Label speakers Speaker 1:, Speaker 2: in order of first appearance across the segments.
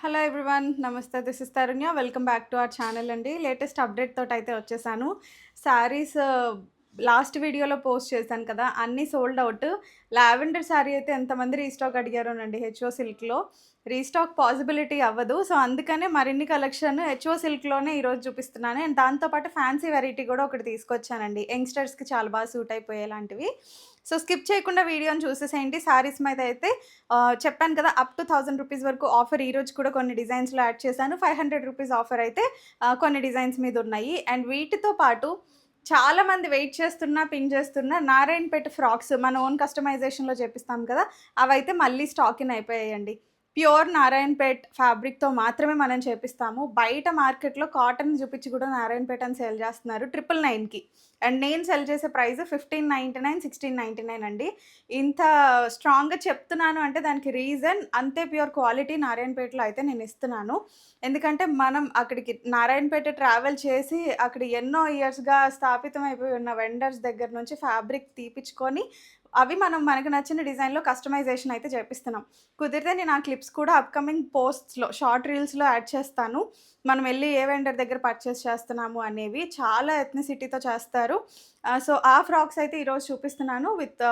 Speaker 1: Hello everyone, నమస్తే. This is Tarunya. Welcome back to our channel అండి. Latest update తోటి అయితే వచ్చేసాను. శారీస్ లాస్ట్ వీడియోలో పోస్ట్ చేశాను కదా, అన్నీ సోల్డ్ అవుట్. లావెండర్ శారీ అయితే ఎంతమంది రీస్టాక్ అడిగారోనండి. హెచ్ఓ సిల్క్లో రీస్టాక్ పాసిబిలిటీ అవ్వదు. సో అందుకనే మరిన్ని కలెక్షన్ హెచ్ఓ సిల్క్లోనే ఈరోజు చూపిస్తున్నాను. అండ్ దాంతోపాటు ఫ్యాన్సీ వెరైటీ కూడా ఒకటి తీసుకొచ్చానండి, యంగ్స్టర్స్కి చాలా బాగా సూట్ అయిపోయేలాంటివి. సో స్కిప్ చేయకుండా వీడియోని చూసేసేయండి. శారీస్ మీద అయితే చెప్పాను కదా, అప్ టు 1000 రూపీస్ వరకు ఆఫర్. ఈరోజు కూడా కొన్ని డిజైన్స్లో యాడ్ చేశాను. 500 రూపీస్ ఆఫర్ అయితే కొన్ని డిజైన్స్ మీద ఉన్నాయి. అండ్ వీటితో పాటు చాలామంది వెయిట్ చేస్తున్న, పిన్ చేస్తున్న నారాయణపేట ఫ్రాక్స్ మన ఓన్ కస్టమైజేషన్లో చేపిస్తాం కదా, అవైతే మళ్ళీ స్టాక్ ఇన్ అయిపోయాయండి. ప్యూర్ నారాయణపేట్ ఫ్యాబ్రిక్తో మాత్రమే మనం చేపిస్తాము. బయట మార్కెట్లో కాటన్ చూపించి కూడా నారాయణపేట అని సేల్ చేస్తున్నారు 999కి. అండ్ నేను సెల్ చేసే ప్రైస్ 1599, 1699 అండి. ఇంత స్ట్రాంగ్గా చెప్తున్నాను అంటే దానికి రీజన్ అంతే ప్యూర్ క్వాలిటీ నారాయణపేటలో అయితే నేను ఇస్తున్నాను. ఎందుకంటే మనం అక్కడికి నారాయణపేట ట్రావెల్ చేసి అక్కడ ఎన్నో ఇయర్స్గా స్థాపితం అయిపోయి ఉన్న వెండర్స్ దగ్గర నుంచి ఫ్యాబ్రిక్ తీపిచ్చుకొని అవి మనకు నచ్చిన డిజైన్లో కస్టమైజేషన్ అయితే చేపిస్తున్నాం. కుదిరితే నేను ఆ క్లిప్స్ కూడా అప్కమింగ్ పోస్ట్స్లో, షార్ట్ రీల్స్లో యాడ్ చేస్తాను. మనం వెళ్ళి ఏ వెండర్ దగ్గర పర్చేస్ చేస్తున్నాము అనేవి. చాలా ఎథ్నిసిటీతో చేస్తారు. సో ఆ ఫ్రాక్స్ అయితే ఈరోజు చూపిస్తున్నాను విత్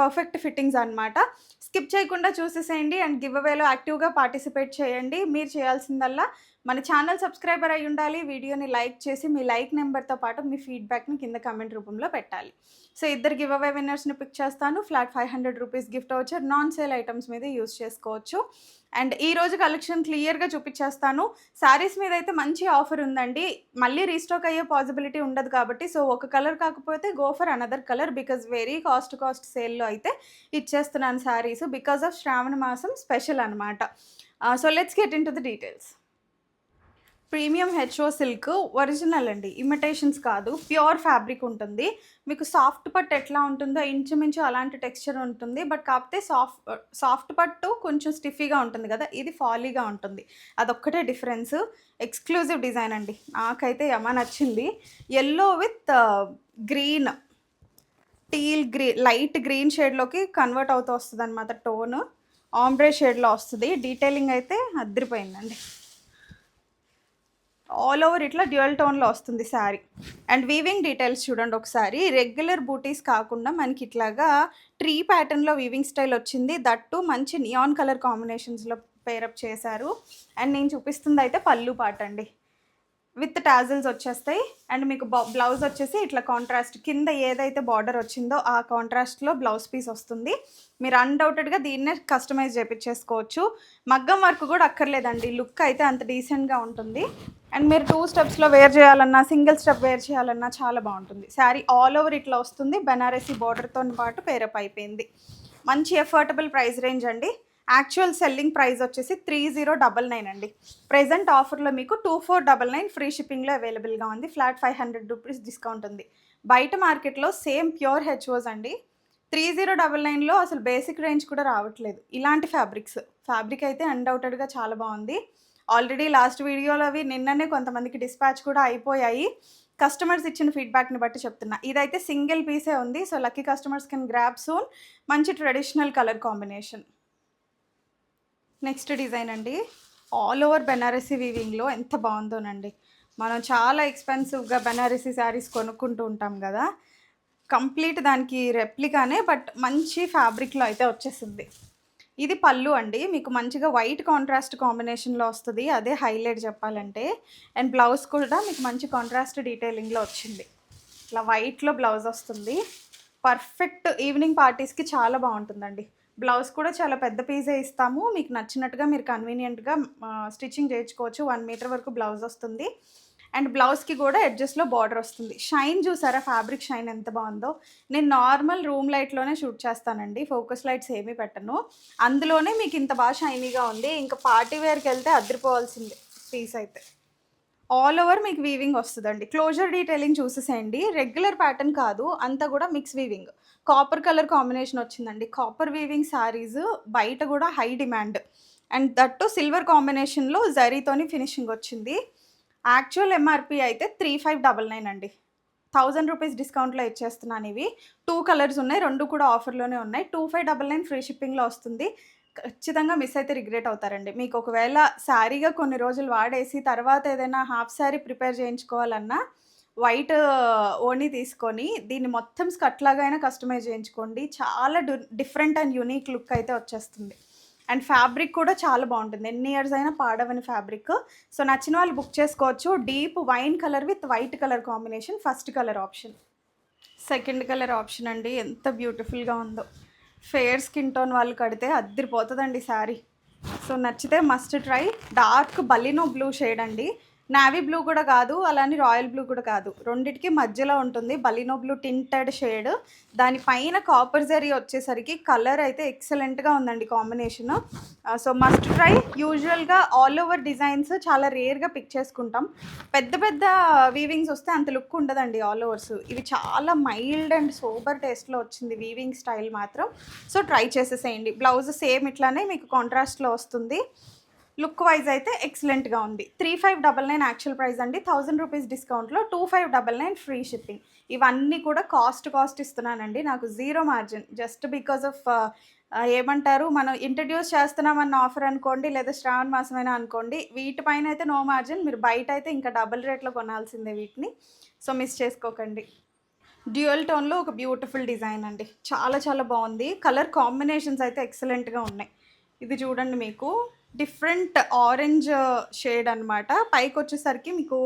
Speaker 1: పర్ఫెక్ట్ ఫిట్టింగ్స్ అనమాట. స్కిప్ చేయకుండా చూసేసేయండి. అండ్ గివ్ అవేలో యాక్టివ్గా పార్టిసిపేట్ చేయండి. మీరు చేయాల్సిందల్లా మన ఛానల్ సబ్స్క్రైబర్ అయి ఉండాలి. వీడియోని లైక్ చేసి మీ లైక్ నెంబర్తో పాటు మీ ఫీడ్బ్యాక్ని కింద కమెంట్ రూపంలో పెట్టాలి. సో ఇద్దరు గివ్ అవే విన్నర్స్ని పిక్ చేస్తాను. Flat 500 rupees gift voucher non sale items మీద యూస్ చేసుకోవచ్చు. అండ్ ఈరోజు కలెక్షన్ క్లియర్గా చూపించేస్తాను. శారీస్ మీద అయితే మంచి ఆఫర్ ఉందండి. మళ్ళీ రీస్టాక్ అయ్యే పాసిబిలిటీ ఉండదు కాబట్టి, సో ఒక కలర్ కాకపోతే go for another colour. Because very cost సేల్లో అయితే ఇచ్చేస్తున్నాను శారీస్ బికాజ్ ఆఫ్ శ్రావణ మాసం స్పెషల్ అనమాట. So let's get in to the details. Premium HO silk original అండి, ఇమిటేషన్స్ కాదు. ప్యూర్ ఫ్యాబ్రిక్ ఉంటుంది. మీకు సాఫ్ట్ పట్టు ఎట్లా ఉంటుందో ఇంచుమించు అలాంటి టెక్స్చర్ ఉంటుంది. బట్ కాకపోతే సాఫ్ట్ పట్టు కొంచెం స్టిఫీగా ఉంటుంది కదా, ఇది ఫాలీగా ఉంటుంది. అదొక్కటే డిఫరెన్స్. ఎక్స్క్లూజివ్ డిజైన్ అండి, నాకైతే యమ నచ్చింది. Yellow with green, light green షేడ్లోకి కన్వర్ట్ అవుతూ వస్తుంది అనమాట. టోన్ ఆంబ్రే షేడ్లో వస్తుంది. డీటెయిలింగ్ అయితే అదిరిపోయిందండి. ఆల్ ఓవర్ ఇట్లా డ్యూయల్ టోన్లో వస్తుంది శారీ. అండ్ వీవింగ్ డీటెయిల్స్ చూడండి ఒకసారి. రెగ్యులర్ బూటీస్ కాకుండా మనకి ఇట్లాగా ట్రీ ప్యాటర్న్లో వీవింగ్ స్టైల్ వచ్చింది. దట్టు మంచి నియాన్ కలర్ కాంబినేషన్స్లో పేరప్ చేశారు. అండ్ నేను చూపిస్తుంది అయితే పళ్ళు పాట అండి, విత్ టాజిల్స్ వచ్చేస్తాయి. అండ్ మీకు బ్లౌజ్ వచ్చేసి ఇట్లా కాంట్రాస్ట్ కింద ఏదైతే బార్డర్ వచ్చిందో ఆ కాంట్రాస్ట్లో బ్లౌజ్ పీస్ వస్తుంది. మీరు అన్డౌటెడ్గా దీన్నే కస్టమైజ్ చేయించేసుకోవచ్చు. మగ్గం వర్క్ కూడా అక్కర్లేదండి. లుక్ అయితే అంత డీసెంట్గా ఉంటుంది. అండ్ మీరు 2 స్టెప్స్లో వేర్ చేయాలన్నా, సింగిల్ స్టెప్ వేర్ చేయాలన్నా చాలా బాగుంటుంది. శారీ ఆల్ ఓవర్ ఇట్లా వస్తుంది. బెనారసీ బార్డర్తో పాటు పేరప్ అయిపోయింది. మంచి ఎఫోర్డబుల్ ప్రైస్ రేంజ్ అండి. యాక్చువల్ సెల్లింగ్ ప్రైస్ వచ్చేసి 3099 అండి. ప్రెజెంట్ ఆఫర్లో మీకు 2499 ఫ్రీ షిప్పింగ్లో అవైలబుల్గా ఉంది. ఫ్లాట్ 500 రూపీస్ డిస్కౌంట్ ఉంది. బయట మార్కెట్లో సేమ్ ప్యూర్ హెచ్ఓస్ అండి 3099లో అసలు బేసిక్ రేంజ్ కూడా రావట్లేదు. ఇలాంటి ఫ్యాబ్రిక్ అయితే అన్డౌటెడ్గా చాలా బాగుంది. ఆల్రెడీ లాస్ట్ వీడియోలో అవి నిన్ననే కొంతమందికి డిస్పాచ్ కూడా అయిపోయాయి. కస్టమర్స్ ఇచ్చిన ఫీడ్బ్యాక్ని బట్టి చెప్తున్నా. ఇదైతే సింగిల్ పీసే ఉంది. So lucky customers can grab soon. మంచి traditional colour combination. Next design అండి, ఆల్ ఓవర్ బెనారసీ వీవింగ్లో ఎంత బాగుందోనండి. మనం చాలా ఎక్స్పెన్సివ్గా బెనారసీ శారీస్ కొనుక్కుంటూ ఉంటాం కదా, కంప్లీట్ దానికి రెప్లికానే బట్ మంచి ఫ్యాబ్రిక్లో అయితే వచ్చేసింది. ఇది పళ్ళు అండి, మీకు మంచిగా వైట్ కాంట్రాస్ట్ కాంబినేషన్లో వస్తుంది. అదే హైలైట్ చెప్పాలంటే. అండ్ బ్లౌజ్ కూడా మీకు మంచి కాంట్రాస్ట్ డీటెయిలింగ్లో వచ్చింది. ఇట్లా వైట్లో బ్లౌజ్ వస్తుంది. పర్ఫెక్ట్ ఈవినింగ్ పార్టీస్కి చాలా బాగుంటుందండి. బ్లౌజ్ కూడా చాలా పెద్ద పీసే ఇస్తాము. మీకు నచ్చినట్టుగా మీరు కన్వీనియంట్గా స్టిచ్చింగ్ చేయించుకోవచ్చు. 1 మీటర్ వరకు బ్లౌజ్ వస్తుంది. అండ్ బ్లౌజ్కి కూడా ఎడ్జెస్లో బార్డర్ వస్తుంది. షైన్ చూసారా, ఫ్యాబ్రిక్ షైన్ ఎంత బాగుందో. నేను నార్మల్ రూమ్ లైట్లోనే షూట్ చేస్తానండి, ఫోకస్ లైట్స్ ఏమీ పెట్టను. అందులోనే మీకు ఇంత బాగా షైనీగా ఉంది. ఇంకా పార్టీ వేర్కి వెళ్తే అదిరిపోవాల్సిందే పీస్ అయితే. ఆల్ ఓవర్ మీకు వీవింగ్ వస్తుందండి. క్లోజర్ డీటెయిలింగ్ చూసేసేయండి. రెగ్యులర్ ప్యాటర్న్ కాదు, అంతా కూడా mix weaving. Copper colour combination వచ్చిందండి. కాపర్ వీవింగ్ శారీస్ బయట కూడా high demand. And that silver కాంబినేషన్లో జరీతోని ఫినిషింగ్ వచ్చింది. యాక్చువల్ ఎంఆర్పి అయితే 3599 అండి. 1000 రూపీస్ డిస్కౌంట్లో ఇచ్చేస్తున్నాను. ఇవి 2 కలర్స్ ఉన్నాయి, 2 కూడా ఆఫర్లోనే ఉన్నాయి. 2599 ఫ్రీ షిప్పింగ్లో వస్తుంది. ఖచ్చితంగా మిస్ అయితే రిగ్రెట్ అవుతారండి. మీకు ఒకవేళ శారీగా కొన్ని రోజులు వాడేసి తర్వాత ఏదైనా హాఫ్ శారీ ప్రిపేర్ చేయించుకోవాలన్నా వైట్ ఓణి తీసుకొని దీన్ని మొత్తం స్కర్ట్ లాగా అయినా కస్టమైజ్ చేయించుకోండి. చాలా డిఫరెంట్ అండ్ యూనిక్ లుక్ అయితే వచ్చేస్తుంది. అండ్ ఫ్యాబ్రిక్ కూడా చాలా బాగుంటుంది. ఎన్ని ఇయర్స్ అయినా పాడవని ఫ్యాబ్రిక్. సో నచ్చిన వాళ్ళు బుక్ చేసుకోవచ్చు. Deep wine colour with white colour combination first colour option. Second colour option అండి, ఎంత బ్యూటిఫుల్గా ఉందో. ఫేర్ స్కిన్ టోన్ వాళ్ళు కడితే అద్దరిపోతుందండి శారీ. సో నచ్చితే must try. Dark Baleno blue shade అండి, నావీ బ్లూ కూడా కాదు, అలానే రాయల్ బ్లూ కూడా కాదు, రెండిటికి మధ్యలో ఉంటుంది. బలినో బ్లూ టింటెడ్ షేడ్, దానిపైన కాపర్ జరీ వచ్చేసరికి కలర్ అయితే ఎక్సలెంట్గా ఉందండి కాంబినేషన్. So must try. యూజువల్గా ఆల్ ఓవర్ డిజైన్స్ చాలా రేర్గా పిక్ చేసుకుంటాం. పెద్ద పెద్ద వీవింగ్స్ వస్తే అంత లుక్ ఉండదండి ఆల్ ఓవర్స్. ఇవి చాలా మైల్డ్ అండ్ సోబర్ టేస్ట్లో వచ్చింది వీవింగ్ స్టైల్ మాత్రం. సో ట్రై చేసేసేయండి. బ్లౌజ్ సేమ్ ఇట్లానే మీకు కాంట్రాస్ట్లో వస్తుంది. లుక్ వైజ్ అయితే ఎక్సలెంట్గా ఉంది. 3599 యాక్చువల్ ప్రైస్ అండి. 1000 రూపీస్ డిస్కౌంట్లో 2599 ఫ్రీ షిప్పింగ్. ఇవన్నీ కూడా కాస్ట్ ఇస్తున్నానండి. నాకు zero margin, just because of ఏమంటారు, మనం ఇంట్రడ్యూస్ చేస్తున్నామన్న ఆఫర్ అనుకోండి, లేదా శ్రావణ మాసమైనా అనుకోండి, వీటిపైన అయితే నో మార్జిన్. మీరు బయట అయితే ఇంకా డబుల్ రేట్లో కొనాల్సిందే వీటిని. సో మిస్ చేసుకోకండి. డ్యూయల్ టోన్లో ఒక బ్యూటిఫుల్ డిజైన్ అండి, చాలా చాలా బాగుంది. కలర్ కాంబినేషన్స్ అయితే ఎక్సలెంట్గా ఉన్నాయి. ఇది చూడండి, మీకు డిఫరెంట్ ఆరెంజ్ షేడ్ అనమాట. పైకి వచ్చేసరికి మీకు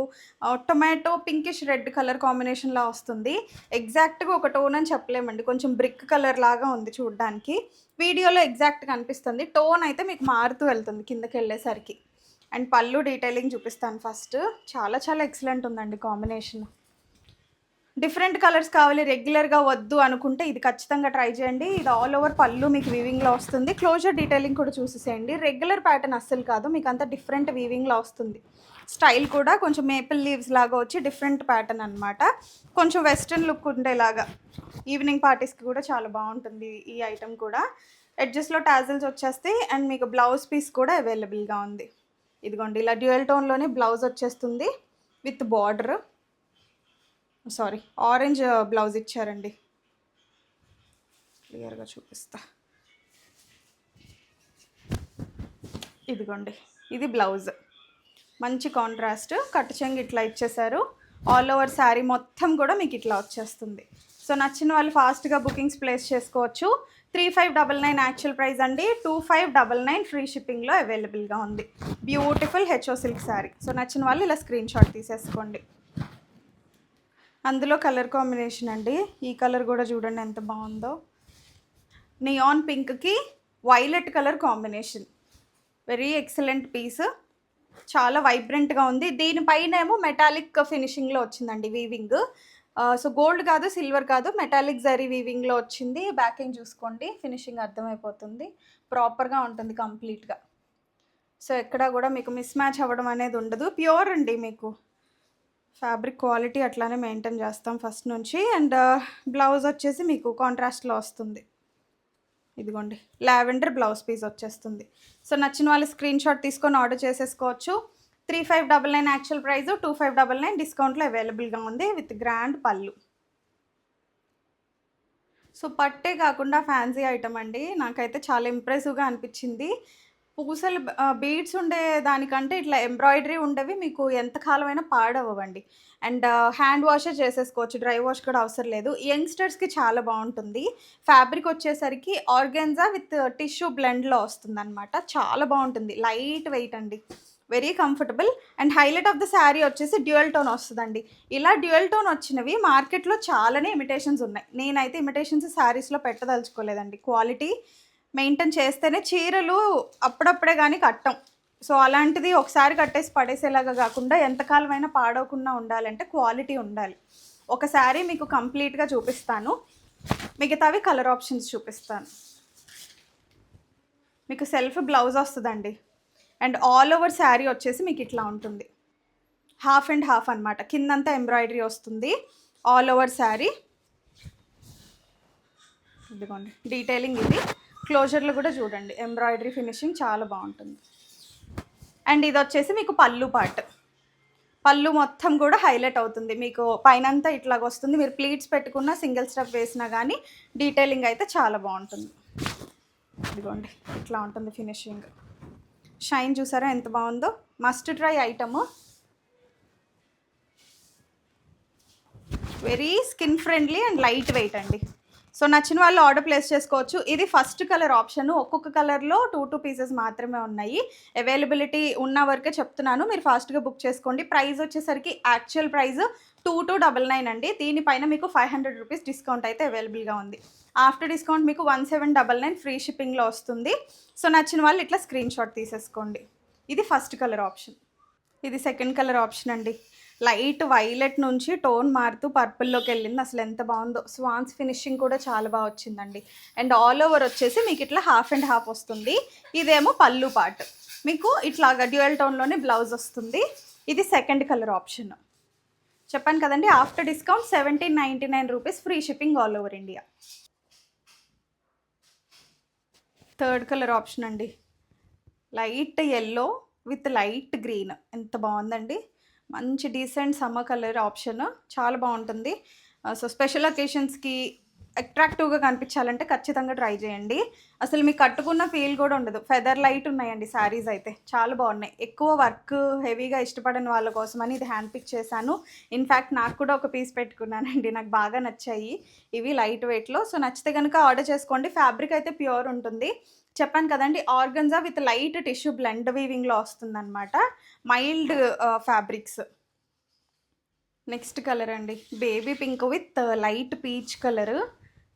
Speaker 1: టొమాటో పింకిష్ రెడ్ కలర్ కాంబినేషన్లా వస్తుంది. ఎగ్జాక్ట్గా ఒక టోన్ అని చెప్పలేమండి, కొంచెం బ్రిక్ కలర్ లాగా ఉంది చూడడానికి. వీడియోలో ఎగ్జాక్ట్గా అనిపిస్తుంది, టోన్ అయితే మీకు మారుతూ వెళ్తుంది కిందకి వెళ్ళేసరికి. అండ్ పళ్ళు డీటెయిలింగ్ చూపిస్తాను ఫస్ట్. చాలా చాలా ఎక్సలెంట్ ఉందండి కాంబినేషన్. డిఫరెంట్ కలర్స్ కావాలి, రెగ్యులర్గా వద్దు అనుకుంటే ఇది ఖచ్చితంగా ట్రై చేయండి. ఇది ఆల్ ఓవర్ పళ్ళు మీకు వీవింగ్లో వస్తుంది. క్లోజర్ డీటెయిలింగ్ కూడా చూసేసేయండి. రెగ్యులర్ ప్యాటర్న్ అస్సలు కాదు, మీకు అంతా డిఫరెంట్ వీవింగ్లో వస్తుంది. స్టైల్ కూడా కొంచెం మేపుల్ లీవ్స్ లాగా వచ్చి డిఫరెంట్ ప్యాటర్న్ అనమాట. కొంచెం వెస్ట్రన్ లుక్ ఉండేలాగా ఈవినింగ్ పార్టీస్కి కూడా చాలా బాగుంటుంది ఈ ఐటమ్ కూడా. ఎడ్జెస్లో టాజిల్స్ వచ్చేస్తాయి. అండ్ మీకు బ్లౌజ్ పీస్ కూడా అవైలబుల్గా ఉంది. ఇదిగోండి, ఇలా డ్యూయల్ టోన్లోనే బ్లౌజ్ వచ్చేస్తుంది with border. Sorry, orange blouse ఇచ్చారండి. క్లియర్గా చూపిస్తా. ఇదిగోండి, ఇది బ్లౌజ్. మంచి కాంట్రాస్ట్, కట్ చెంగు ఇట్లా ఇచ్చేసారు. ఆల్ ఓవర్ శారీ మొత్తం కూడా మీకు ఇట్లా వచ్చేస్తుంది. సో నచ్చిన వాళ్ళు ఫాస్ట్గా బుకింగ్స్ ప్లేస్ చేసుకోవచ్చు. 3599 యాక్చువల్ ప్రైస్ అండి. 2599 ఫ్రీ షిప్పింగ్లో అవైలబుల్గా ఉంది. Beautiful HO silk sari. So నచ్చిన వాళ్ళు ఇలా స్క్రీన్ షాట్ తీసేసుకోండి. అందులో కలర్ కాంబినేషన్ అండి, ఈ కలర్ కూడా చూడండి ఎంత బాగుందో. నియాన్ పింక్కి violet colour combination, very excellent piece. చాలా వైబ్రెంట్గా ఉంది. దీనిపైన ఏమో మెటాలిక్ ఫినిషింగ్లో వచ్చిందండి వీవింగ్. సో గోల్డ్ కాదు, సిల్వర్ కాదు, మెటాలిక్ జరీ వీవింగ్లో వచ్చింది. బ్యాకింగ్ చూసుకోండి, ఫినిషింగ్ అర్థమైపోతుంది. ప్రాపర్గా ఉంటుంది కంప్లీట్గా. సో ఎక్కడ కూడా మీకు మిస్ మ్యాచ్ అవ్వడం అనేది ఉండదు. ప్యూర్ అండి, మీకు ఫ్యాబ్రిక్ క్వాలిటీ అట్లానే మెయింటైన్ చేస్తాం ఫస్ట్ నుంచి. అండ్ బ్లౌజ్ వచ్చేసి మీకు కాంట్రాస్ట్లో వస్తుంది. ఇదిగోండి, లావెండర్ బ్లౌజ్ పీస్ వచ్చేస్తుంది. సో నచ్చిన వాళ్ళు స్క్రీన్ షాట్ తీసుకొని ఆర్డర్ చేసేసుకోవచ్చు. 3599 యాక్చువల్ ప్రైస్, 2599 డిస్కౌంట్లో అవైలబుల్గా ఉంది విత్ గ్రాండ్ పళ్ళు. సో పట్టే కాకుండా ఫ్యాన్సీ ఐటమ్ అండి, నాకైతే చాలా ఇంప్రెసివ్గా అనిపించింది. పూసలు బీడ్స్ ఉండే దానికంటే ఇట్లా ఎంబ్రాయిడరీ ఉండేవి మీకు ఎంత కాలమైనా పాడవ్వండి. అండ్ హ్యాండ్ వాషే చేసేసుకోవచ్చు, డ్రై వాష్ కూడా అవసరం లేదు. యంగ్స్టర్స్కి చాలా బాగుంటుంది. ఫ్యాబ్రిక్ వచ్చేసరికి ఆర్గాన్జా విత్ టిష్యూ బ్లెండ్లో వస్తుంది అనమాట. చాలా బాగుంటుంది, లైట్ వెయిట్ అండి, very comfortable. And highlight of the sari వచ్చేసి డ్యూయల్ టోన్ వస్తుందండి. ఇలా డ్యూయల్ టోన్ వచ్చినవి మార్కెట్లో చాలానే ఇమిటేషన్స్ ఉన్నాయి. నేనైతే ఇమిటేషన్స్ శారీస్లో పెట్టదలుచుకోలేదండి. క్వాలిటీ మెయింటైన్ చేస్తేనే చీరలు అప్పుడప్పుడే కానీ కట్టం. సో అలాంటిది ఒకసారి కట్టేసి పడేసేలాగా కాకుండా ఎంతకాలమైనా పాడవకుండా ఉండాలంటే క్వాలిటీ ఉండాలి. ఒక శారీ మీకు కంప్లీట్గా చూపిస్తాను, మిగతావి కలర్ ఆప్షన్స్ చూపిస్తాను. మీకు సెల్ఫ్ బ్లౌజ్ వస్తుందండి. అండ్ ఆల్ ఓవర్ శారీ వచ్చేసి మీకు ఇట్లా ఉంటుంది, హాఫ్ అండ్ హాఫ్ అనమాట. కిందంతా ఎంబ్రాయిడరీ వస్తుంది ఆల్ ఓవర్ శారీ. ఇదిగోండి డీటెయిలింగ్ ఇది. క్లోజర్లు కూడా చూడండి, ఎంబ్రాయిడరీ ఫినిషింగ్ చాలా బాగుంటుంది. అండ్ ఇది వచ్చేసి మీకు పళ్ళు పార్ట్. పళ్ళు మొత్తం కూడా హైలైట్ అవుతుంది, మీకు పైనంతా ఇట్లాగ వస్తుంది. మీరు ప్లీట్స్ పెట్టుకున్న సింగిల్ స్టెప్ వేసినా కానీ డీటెయిలింగ్ అయితే చాలా బాగుంటుంది. ఇదిగోండి ఇట్లా ఉంటుంది ఫినిషింగ్. షైన్ చూసారా ఎంత బాగుందో, must try item. Very skin friendly and light weight అండి. సో నచ్చిన వాళ్ళు ఆర్డర్ ప్లేస్ చేసుకోవచ్చు. ఇది ఫస్ట్ కలర్ ఆప్షన్. ఒక్కొక్క కలర్లో 2 పీసెస్ మాత్రమే ఉన్నాయి. అవైలబిలిటీ ఉన్న వరకే చెప్తున్నాను, మీరు ఫాస్ట్గా బుక్ చేసుకోండి. ప్రైస్ వచ్చేసరికి యాక్చువల్ ప్రైస్ 2299 అండి. దీనిపైన మీకు 500 రూపీస్ డిస్కౌంట్ అయితే అవైలబుల్గా ఉంది. ఆఫ్టర్ డిస్కౌంట్ మీకు 1799 ఫ్రీ షిప్పింగ్లో వస్తుంది. సో నచ్చిన వాళ్ళు ఇట్లా స్క్రీన్ షాట్ తీసేసుకోండి. ఇది ఫస్ట్ కలర్ ఆప్షన్. ఇది సెకండ్ కలర్ ఆప్షన్ అండి. లైట్ వైలెట్ నుంచి టోన్ మారుతూ పర్పుల్లోకి వెళ్ళింది. అసలు ఎంత బాగుందో. స్వాన్స్ ఫినిషింగ్ కూడా చాలా బాగా వచ్చిందండి. అండ్ ఆల్ ఓవర్ వచ్చేసి మీకు ఇట్లా హాఫ్ అండ్ హాఫ్ వస్తుంది. ఇదేమో పళ్ళు పార్ట్, మీకు ఇట్లాగా డ్యూయల్ టోన్లోనే బ్లౌజ్ వస్తుంది. ఇది సెకండ్ కలర్ ఆప్షన్. చెప్పాను కదండి, after discount 1799 rupees free shipping all over India. Third colour option అండి. Light yellow with light green. ఎంత బాగుందండి. మంచి డీసెంట్ సమ్మర్ కలర్ ఆప్షన్, చాలా బాగుంటుంది. సో స్పెషల్ అకేషన్స్కి అట్రాక్టివ్గా కనిపించాలంటే ఖచ్చితంగా ట్రై చేయండి. అసలు మీకు కట్టుకున్న ఫీల్ కూడా ఉండదు. ఫెదర్ లైట్ ఉన్నాయండి శారీస్ అయితే, చాలా బాగున్నాయి. ఎక్కువ వర్క్ హెవీగా ఇష్టపడని వాళ్ళ కోసమని ఇది హ్యాండ్ పిక్ చేశాను. ఇన్ఫ్యాక్ట్ నాకు కూడా ఒక పీస్ పెట్టుకున్నానండి, నాకు బాగా నచ్చాయి ఇవి లైట్ వెయిట్లో. సో నచ్చితే కనుక ఆర్డర్ చేసుకోండి. ఫ్యాబ్రిక్ అయితే ప్యూర్ ఉంటుంది. చెప్పాను కదండి, organza with light tissue blend వీవింగ్లో వస్తుందన్నమాట. Mild fabrics. నెక్స్ట్ కలర్ అండి, baby pink with light peach colour.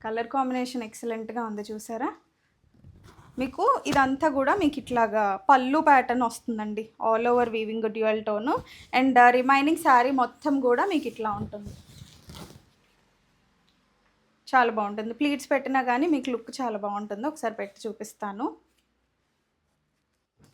Speaker 1: Colour combination ఎక్సలెంట్గా ఉంది చూసారా. మీకు ఇదంతా కూడా మీకు ఇట్లాగా పళ్ళు ప్యాటర్న్ వస్తుందండి. All over weaving dual tone. And remaining sari మొత్తం కూడా మీకు ఇట్లా ఉంటుంది. చాలా బాగుంటుంది. ప్లీట్స్ పెట్టినా కానీ మీకు లుక్ చాలా బాగుంటుంది. ఒకసారి పెట్టి చూపిస్తాను.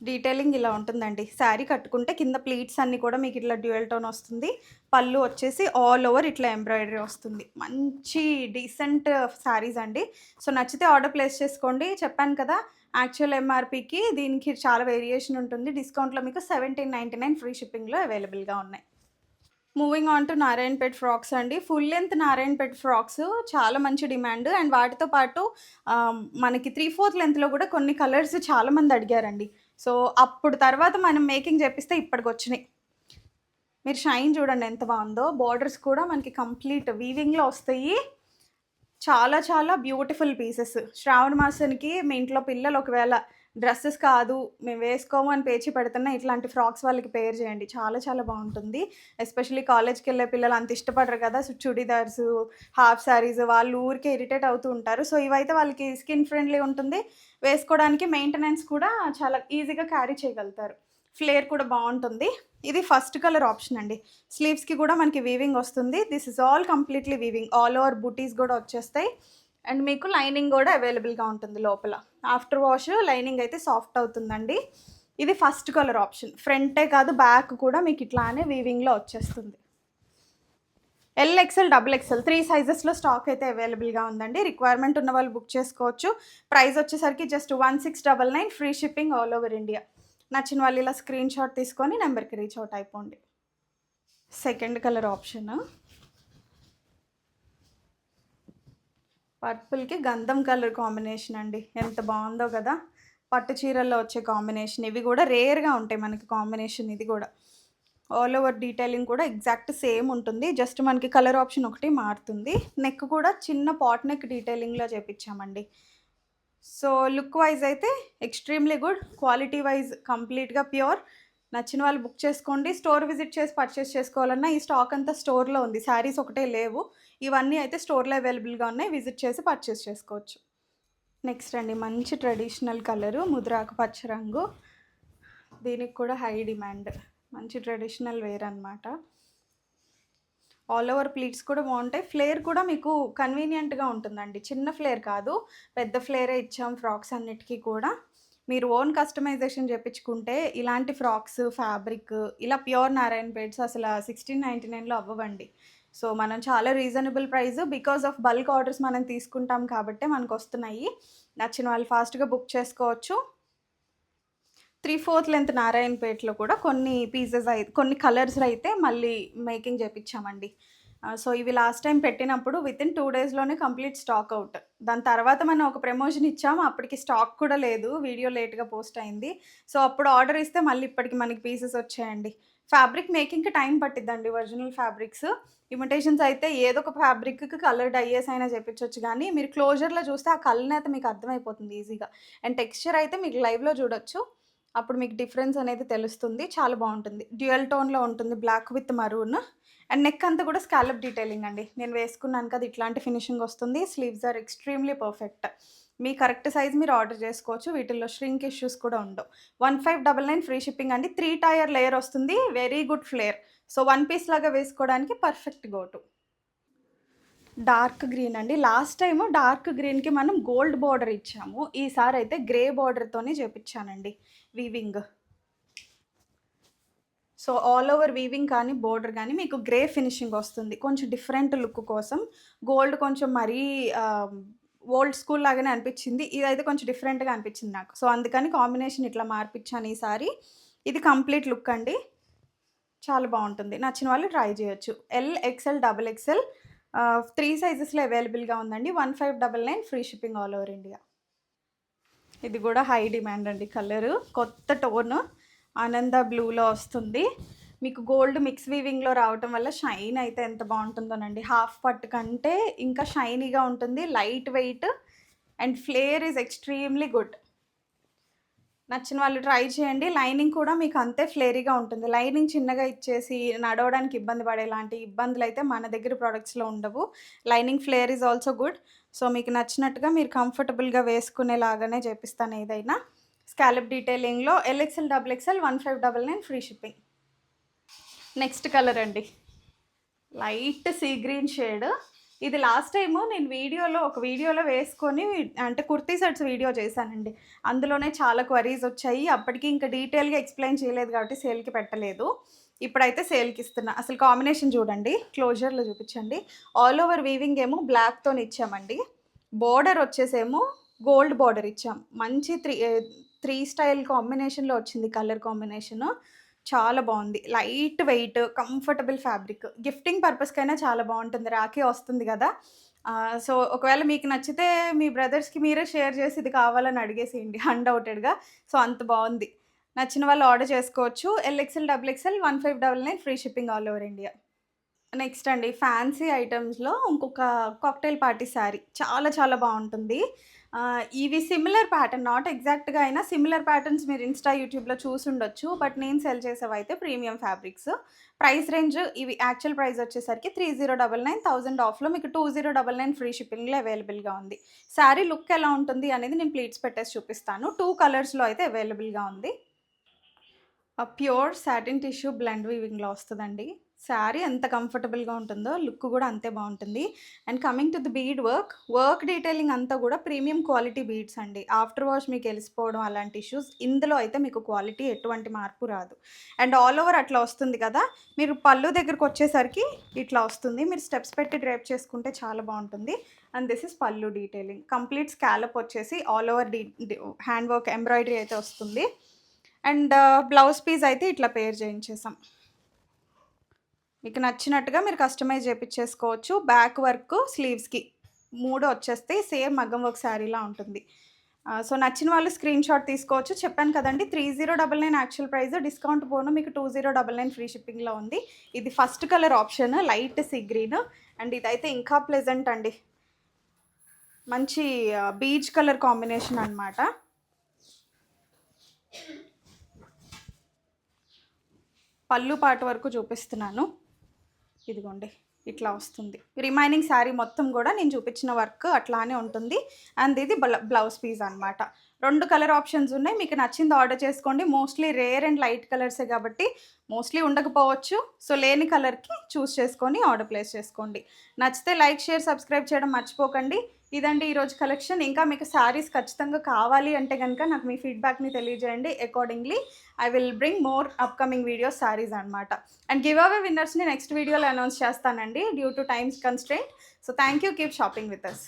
Speaker 1: డీటెయిలింగ్ ఇలా ఉంటుందండి. శారీ కట్టుకుంటే కింద ప్లీట్స్ అన్నీ కూడా మీకు ఇట్లా డ్యూయల్ టోన్ వస్తుంది. పళ్ళు వచ్చేసి ఆల్ ఓవర్ ఇట్లా ఎంబ్రాయిడరీ వస్తుంది. మంచి డీసెంట్ శారీస్ అండి. సో నచ్చితే ఆర్డర్ ప్లేస్ చేసుకోండి. చెప్పాను కదా, యాక్చువల్ ఎంఆర్పికి దీనికి చాలా వేరియేషన్ ఉంటుంది. డిస్కౌంట్లో మీకు 1799 ఫ్రీ షిప్పింగ్లో అవైలబుల్గా ఉన్నాయి. Moving on to Narayanpet frocks అండి. ఫుల్ లెంత్ నారాయణపేట్ ఫ్రాక్స్ చాలా మంచి డిమాండ్. అండ్ వాటితో పాటు మనకి 3/4 లెంత్లో కూడా కొన్ని కలర్స్ చాలామంది అడిగారండి. సో అప్పుడు తర్వాత మనం మేకింగ్ చేపిస్తే ఇప్పటికి వచ్చినాయి. మీరు షైన్ చూడండి ఎంత బాగుందో. బార్డర్స్ కూడా మనకి కంప్లీట్ వీవింగ్లో వస్తాయి. చాలా చాలా బ్యూటిఫుల్ పీసెస్. శ్రావణ మాసానికి మీ ఇంట్లో పిల్లలు ఒకవేళ డ్రెస్సెస్ కాదు మేము వేసుకోము అని పేచి పెడుతున్నా ఇట్లాంటి ఫ్రాక్స్ వాళ్ళకి పేర్ చేయండి. చాలా చాలా బాగుంటుంది. ఎస్పెషల్లీ కాలేజ్కి వెళ్ళే పిల్లలు అంత ఇష్టపడరు కదా, చుడీదార్స్, హాఫ్ శారీస్, వాళ్ళు ఊరికే ఇరిటేట్ అవుతూ ఉంటారు. సో ఇవైతే వాళ్ళకి స్కిన్ ఫ్రెండ్లీ ఉంటుంది. వేసుకోవడానికి మెయింటెనెన్స్ కూడా చాలా ఈజీగా క్యారీ చేయగలుగుతారు. ఫ్లేర్ కూడా బాగుంటుంది. ఇది ఫస్ట్ కలర్ ఆప్షన్ అండి. స్లీవ్స్కి కూడా మనకి వీవింగ్ వస్తుంది. This is all completely weaving. All over బూటీస్ కూడా వచ్చేస్తాయి. అండ్ మీకు లైనింగ్ కూడా అవైలబుల్గా ఉంటుంది లోపల. ఆఫ్టర్ వాష్ లైనింగ్ అయితే సాఫ్ట్ అవుతుందండి. ఇది ఫస్ట్ కలర్ ఆప్షన్. ఫ్రంటే కాదు బ్యాక్ కూడా మీకు ఇట్లానే వీవింగ్లో వచ్చేస్తుంది. XL, XXL 3 సైజెస్లో స్టాక్ అయితే అవైలబుల్గా ఉందండి. రిక్వైర్మెంట్ ఉన్న వాళ్ళు బుక్ చేసుకోవచ్చు. ప్రైస్ వచ్చేసరికి just 1699 free shipping all over India. నచ్చిన వాళ్ళు ఇలా స్క్రీన్ షాట్ తీసుకొని నెంబర్కి రీచ్ అవుట్ అయిపోండి. సెకండ్ కలర్ ఆప్షన్, పర్పుల్కి గంధం కలర్ కాంబినేషన్ అండి. ఎంత బాగుందో కదా, పట్టు చీరల్లో వచ్చే కాంబినేషన్. ఇవి కూడా రేర్గా ఉంటాయి మనకి కాంబినేషన్. ఇది కూడా ఆల్ ఓవర్ డీటెయిలింగ్ కూడా ఎగ్జాక్ట్ సేమ్ ఉంటుంది. జస్ట్ మనకి కలర్ ఆప్షన్ ఒకటి మారుతుంది. నెక్ కూడా చిన్న పాట్ నెక్ డీటెయిలింగ్లో చేపించామండి. సో లుక్ వైజ్ అయితే ఎక్స్ట్రీమ్లీ గుడ్. క్వాలిటీ వైజ్ కంప్లీట్గా ప్యూర్. నచ్చిన వాళ్ళు బుక్ చేసుకోండి. స్టోర్ విజిట్ చేసి పర్చేస్ చేసుకోవాలన్నా ఈ స్టాక్ అంతా స్టోర్లో ఉంది. శారీస్ ఒకటే లేవు, ఇవన్నీ అయితే స్టోర్లో అవైలబుల్గా ఉన్నాయి. విజిట్ చేసి పర్చేస్ చేసుకోవచ్చు. నెక్స్ట్ అండి, మంచి ట్రెడిషనల్ కలరు, ముద్రాకు పచ్చ రంగు. దీనికి కూడా హై డిమాండ్. మంచి ట్రెడిషనల్ వేర్ అనమాట. ఆల్ ఓవర్ ప్లీట్స్ కూడా బాగుంటాయి. ఫ్లేర్ కూడా మీకు కన్వీనియంట్గా ఉంటుందండి. చిన్న ఫ్లేర్ కాదు, పెద్ద ఫ్లేరే ఇచ్చాం ఫ్రాక్స్ అన్నిటికీ కూడా. మీరు ఓన్ కస్టమైజేషన్ చేయించుకుంటే ఇలాంటి ఫ్రాక్స్ ఫ్యాబ్రిక్ ఇలా ప్యూర్ నారాయణపేట్స్ అసలు 1699లో అవ్వండి. సో మనం చాలా reasonable price, because of bulk orders మనం తీసుకుంటాం కాబట్టి మనకు వస్తున్నాయి. నచ్చిన వాళ్ళు ఫాస్ట్గా బుక్ చేసుకోవచ్చు. 3/4 లెంత్ నారాయణపేటలో కూడా కొన్ని పీసెస్ అయితే కొన్ని కలర్స్ అయితే మళ్ళీ మేకింగ్ చేయించామండి. సో ఇవి లాస్ట్ టైం పెట్టినప్పుడు వితిన్ 2 డేస్‌లోనే కంప్లీట్ స్టాక్ అవుట్. దాని తర్వాత మనం ఒక ప్రమోషన్ ఇచ్చాము. అప్పటికి స్టాక్ కూడా లేదు. వీడియో లేట్‌గా పోస్ట్ అయింది. సో అప్పుడు ఆర్డర్ ఇస్తే మళ్ళీ ఇప్పటికి మనకి పీసెస్ వచ్చాయండి. ఫ్యాబ్రిక్ మేకింగ్‌కి టైం పట్టిద్దండి ఒరిజినల్ ఫ్యాబ్రిక్స్. ఇమిటేషన్స్ అయితే ఏదో ఒక ఫ్యాబ్రిక్‌కి కలర్ డైయర్స్ అయినా చేపించొచ్చు గానీ, మీరు క్లోజర్‌లో చూస్తే ఆ కలర్ మీకు అర్థమైపోతుంది ఈజీగా. అండ్ టెక్స్చర్ అయితే మీకు లైవ్‌లో చూడొచ్చు. అప్పుడు మీకు డిఫరెన్స్ అనేది తెలుస్తుంది. చాలా బావుంటుంది. డ్యూయల్ టోన్‌లో ఉంటుంది. Black with maroon. And neck అంతా కూడా స్కాలప్ డీటెయిలింగ్ అండి. నేను వేసుకున్నాను కదా! ఇట్లాంటి ఫినిషింగ్ వస్తుంది. Sleeves are extremely perfect. మీ కరెక్ట్ సైజ్ మీరు ఆర్డర్ చేసుకోవచ్చు. వీటిల్లో ష్రింక్ ఇష్యూస్ కూడా ఉండవు. 1599 ఫ్రీ షిప్పింగ్ అండి. 3 టైర్ లేయర్ వస్తుంది. Very good flare. So, one piece లాగా వేసుకోవడానికి perfect go to. Dark green అండి. లాస్ట్ టైము డార్క్ గ్రీన్‌కి మనం గోల్డ్ బోర్డర్ ఇచ్చాము. ఈసారైతే గ్రే బోర్డర్‌తోనే చేపిచ్చానండి weaving. So, all over weaving కానీ, బోర్డర్ గానీ మీకు గ్రే ఫినిషింగ్ వస్తుంది. కొంచెం డిఫరెంట్ లుక్ కోసం. గోల్డ్ కొంచెం మరీ ఓల్డ్ స్కూల్ లాగానే అనిపిచ్చింది. ఇదైతే కొంచెం డిఫరెంట్‌గా అనిపిచ్చింది నాకు. సో, అందుకని కాంబినేషన్ ఇట్లా మార్పిచ్చాను ఈసారి. ఇది కంప్లీట్ లుక్ అండి. చాలా బావుంటుంది. నచ్చిన వాళ్ళు ట్రై చేయొచ్చు. ఎల్, ఎక్స్‌ఎల్, డబుల్ ఎక్స్‌ఎల్ 3 సైజెస్‌లో అవైలబుల్‌గా ఉందండి. 1599 free shipping all over India. ఇది గూడా హై డిమాండ్ అండి కలరు. కొత్త టోన్ ఆనంద బ్లూలో వస్తుంది. మీకు గోల్డ్ మిక్స్ వీవింగ్‌లో రావటం వల్ల షైన్ అయితే ఎంత బావుంటుందోనండి. హాఫ్ పట్టు కంటే ఇంకా షైనీగా ఉంటుంది. Light weight and flare is extremely good. నచ్చిన వాళ్ళు ట్రై చేయండి. లైనింగ్ కూడా మీకు అంతే ఫ్లేరీగా ఉంటుంది. లైనింగ్ చిన్నగా ఇచ్చేసి నడవడానికి ఇబ్బంది పడేలాంటి ఇబ్బందులైతే మన దగ్గర ప్రొడక్ట్స్‌లో ఉండవు. Lining flare is also good. So, మీకు నచ్చినట్టుగా మీరు కంఫర్టబుల్‌గా వేసుకునేలాగానే చేపిస్తాను ఏదైనా. స్కాలప్ డీటెయిలింగ్‌లో L XL, double XL 1599 free shipping. Next colour అండి. Light sea green shade. ఇది లాస్ట్ టైము నేను ఒక వీడియోలో వేసుకొని అంటే కుర్తీ సెట్స్ వీడియో చేశానండి. అందులోనే చాలా క్వరీస్ వచ్చాయి. అప్పటికి ఇంకా డీటెయిల్‌గా ఎక్స్‌ప్లెయిన్ చేయలేదు కాబట్టి సేల్‌కి పెట్టలేదు. ఇప్పుడైతే సేల్‌కి ఇస్తున్నా. అసలు కాంబినేషన్ చూడండి. క్లోజర్‌లో చూపించండి. ఆల్ ఓవర్ వీవింగ్ ఏమో బ్లాక్‌తోని ఇచ్చామండి. బోర్డర్ వచ్చేసేమో గోల్డ్ బోర్డర్ ఇచ్చాం. మంచి 3 స్టైల్ కాంబినేషన్‌లో వచ్చింది కలర్ కాంబినేషను. చాలా బావుంది. Light weight, comfortable fabric. Gifting పర్పస్‌కైనా చాలా బావుంటుంది. రాఖీ వస్తుంది గదా! సో, ఒకవేళ మీకు నచ్చితే మీ బ్రదర్స్‌కి మీరే షేర్ చేసి ఇది కావాలని అడిగేసేయండి అన్‌డౌటెడ్‌గా. సో, అంత బావుంది. నచ్చిన వాళ్ళు ఆర్డర్ చేసుకోవచ్చు. L XL, double XL 1599 free shipping all over India. Next అండి ఫ్యాన్సీ ఐటెమ్స్‌లో ఇంకొక కాక్టైల్ పార్టీ శారీ. చాలా చాలా బావుంటుంది. ఇవి సిమిలర్ ప్యాటర్న్ నాట్ ఎగ్జాక్ట్‌గా అయినా సిమిలర్ ప్యాటర్న్స్ మీరు ఇన్‌స్టా, యూట్యూబ్‌లో చూసుండొచ్చు. బట్ నేను సెల్ చేసేవైతే ప్రీమియం ఫ్యాబ్రిక్స్. ప్రైస్ రేంజ్ ఇవి యాక్చువల్ ప్రైస్ వచ్చేసరికి 3099 1000 ఆఫ్‌లో మీకు 2099 ఫ్రీ షిప్పింగ్‌లో అవైలబుల్‌గా ఉంది. శారీ లుక్ ఎలా ఉంటుంది అనేది నేను ప్లీట్స్ పెట్టేసి చూపిస్తాను. 2 కలర్స్‌లో అయితే అవైలబుల్‌గా ఉంది. ప్యూర్ సాటిన్ టిష్యూ బ్లెండ్ వీవింగ్‌లో వస్తదండి. శారీ ఎంత కంఫర్టబుల్‌గా ఉంటుందో, లుక్ గూడా అంతే బావుంటుంది. And coming to the bead work detailing అంతా గూడా ప్రీమియం క్వాలిటీ బీడ్స్ అండి. ఆఫ్టర్ వాష్ మీకు ఎలిసిపోవడం అలాంటి ఇష్యూస్ ఇందులో అయితే మీకు క్వాలిటీ ఎటువంటి మార్పు రాదు. అండ్ ఆల్ ఓవర్ అట్లా వస్తుంది కదా! మీరు పళ్ళు దగ్గరకొచ్చేసరికి ఇట్లా వస్తుంది. మీరు స్టెప్స్ పెట్టి డ్రేప్ చేసుకుంటే చాలా బావుంటుంది. అండ్ దిస్ ఇస్ పళ్ళు డీటెయిలింగ్. కంప్లీట్ స్కాలప్ వచ్చేసి all over hand work embroidery అయితే వస్తుంది. అండ్ బ్లౌజ్ పీస్ అయితే ఇట్లా పేర్ చేయించేసాం. మీకు నచ్చినట్టుగా మీరు కస్టమైజ్ చేపిచ్చేసుకోవచ్చు. బ్యాక్ వర్క్, స్లీవ్స్‌కి 3 వచ్చేస్తాయి. సేమ్ మగ్గం వర్క్ శారీలా ఉంటుంది. సో, నచ్చిన వాళ్ళు స్క్రీన్‌షాట్ తీసుకోవచ్చు. చెప్పాను కదండీ 3099 యాక్చువల్ ప్రైస్ డిస్కౌంట్ పోను మీకు 2099 ఫ్రీ షిప్పింగ్‌లో ఉంది. ఇది first colour option light sea green. And ఇదైతే ఇంకా ప్లెజెంట్ అండి. మంచి బీచ్ కలర్ కాంబినేషన్ అనమాట. పళ్ళు పార్ట్ వరకు చూపిస్తున్నాను. ఇదిగోండి ఇట్లా వస్తుంది. రిమైనింగ్ శారీ మొత్తం కూడా నేను చూపించిన వర్క్ అట్లానే ఉంటుంది. అండ్ ఇది బ్లౌజ్ పీస్ అనమాట. 2 కలర్ ఆప్షన్స్ ఉన్నాయి. మీకు నచ్చింది ఆర్డర్ చేసుకోండి. మోస్ట్లీ రేర్ అండ్ లైట్ కలర్సే కాబట్టి మోస్ట్లీ ఉండకపోవచ్చు. సో, లేని కలర్‌కి చూస్ చేసుకొని ఆర్డర్ ప్లేస్ చేసుకోండి. నచ్చితే లైక్, షేర్, సబ్స్క్రైబ్ చేయడం మర్చిపోకండి. ఇదండి ఈరోజు కలెక్షన్. ఇంకా మీకు శారీస్ ఖచ్చితంగా కావాలి అంటే గనుక నాకు మీ ఫీడ్‌బ్యాక్‌ని తెలియజేయండి. Accordingly I will bring more upcoming videos saris అనమాట. అండ్ గివ్ అవే విన్నర్స్‌ని నెక్స్ట్ వీడియోలో అనౌన్స్ చేస్తానండి due to times constraint. So, thank you. Keep shopping with us.